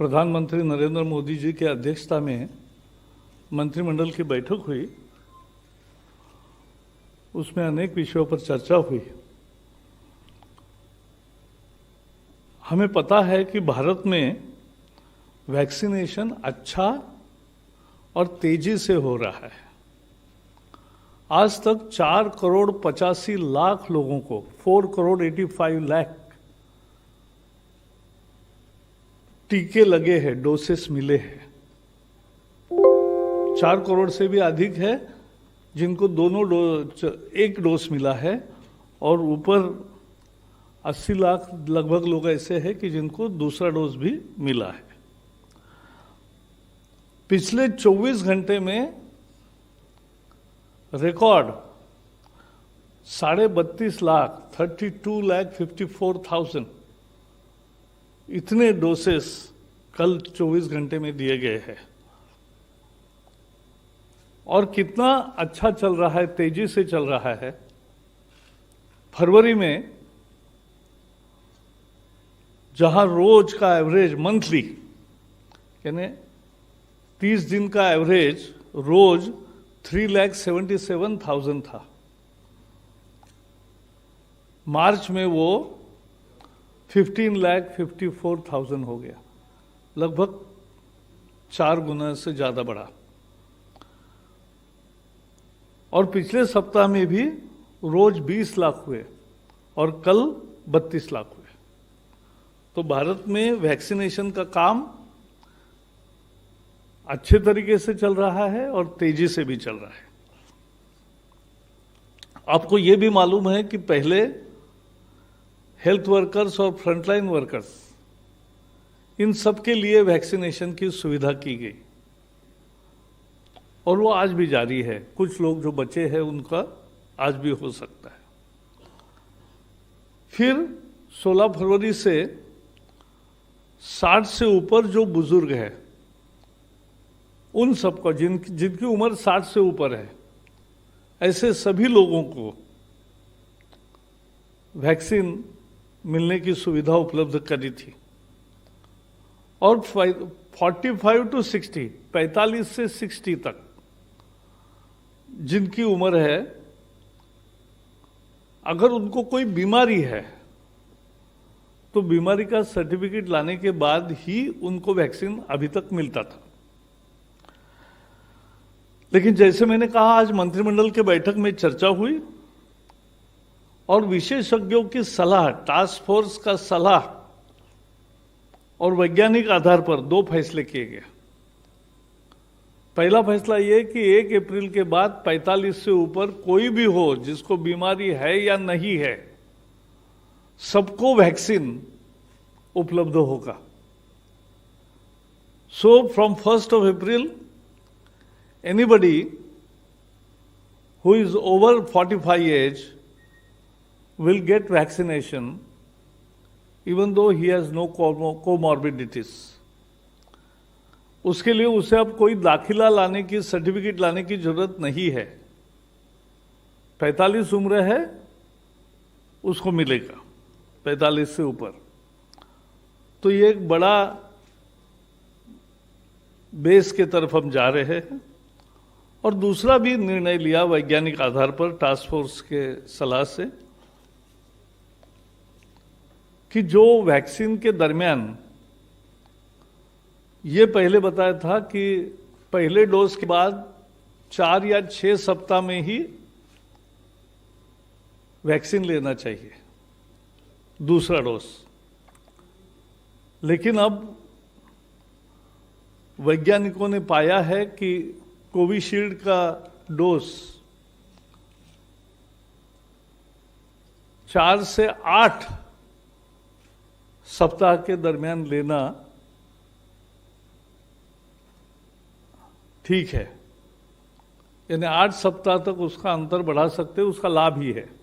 प्रधानमंत्री नरेंद्र मोदी जी की अध्यक्षता में मंत्रिमंडल की बैठक हुई। उसमें अनेक विषयों पर चर्चा हुई। हमें पता है कि भारत में वैक्सीनेशन अच्छा और तेजी से हो रहा है। आज तक 4,85,00,000 लोगों को 4,85,00,000 टीके लगे हैं, डोसेस मिले हैं। 4 करोड़ से भी अधिक है जिनको एक डोज मिला है, और ऊपर 80 लाख लगभग लोग ऐसे हैं कि जिनको दूसरा डोज भी मिला है। पिछले 24 घंटे में रिकॉर्ड 32.5 लाख 32,54,000 इतने डोसेस कल 24 घंटे में दिए गए हैं। और कितना अच्छा चल रहा है, तेजी से चल रहा है। फरवरी में जहां रोज का एवरेज मंथली यानी 30 दिन का एवरेज रोज 3,77,000 था, मार्च में वो 15,54,000 हो गया, लगभग 4 गुना से ज्यादा बढ़ा। और पिछले सप्ताह में भी रोज 20 लाख हुए और कल 32 लाख हुए। तो भारत में वैक्सीनेशन का काम अच्छे तरीके से चल रहा है और तेजी से भी चल रहा है। आपको यह भी मालूम है कि पहले हेल्थ वर्कर्स और फ्रंटलाइन वर्कर्स, इन सब के लिए वैक्सीनेशन की सुविधा की गई और वो आज भी जारी है। कुछ लोग जो बचे हैं उनका आज भी हो सकता है। फिर 16 फरवरी से 60 से ऊपर जो बुजुर्ग है उन सबको, जिनकी उम्र 60 से ऊपर है, ऐसे सभी लोगों को वैक्सीन मिलने की सुविधा उपलब्ध करी थी। और 45 टू 60, 45 से 60 तक जिनकी उम्र है, अगर उनको कोई बीमारी है तो बीमारी का सर्टिफिकेट लाने के बाद ही उनको वैक्सीन अभी तक मिलता था। लेकिन जैसे मैंने कहा, आज मंत्रिमंडल के बैठक में चर्चा हुई और विशेषज्ञों की सलाह, टास्क फोर्स का सलाह और वैज्ञानिक आधार पर 2 फैसले किए गए। पहला फैसला यह कि 1 अप्रैल के बाद 45 से ऊपर कोई भी हो जिसको बीमारी है या नहीं है, सबको वैक्सीन उपलब्ध होगा। So from 1st of April, anybody who is over 45 age will get vaccination even though he has no comorbidities. उसके लिए उसे अब कोई दाखिला लाने की, सर्टिफिकेट लाने की जरूरत नहीं है। 45 उम्र है उसको मिलेगा, 45 से ऊपर। तो ये एक बड़ा बेस के तरफ हम जा रहे हैं। और दूसरा भी निर्णय लिया वैज्ञानिक आधार पर टास्क फोर्स के सलाह से कि जो वैक्सीन के दरमियान ये पहले बताया था कि पहले डोज के बाद 4 या 6 सप्ताह में ही वैक्सीन लेना चाहिए, दूसरा डोज। लेकिन अब वैज्ञानिकों ने पाया है कि कोविशील्ड का डोज 4 से 8 सप्ताह के दरमियान लेना ठीक है, यानी 8 सप्ताह तक उसका अंतर बढ़ा सकते, उसका लाभ ही है।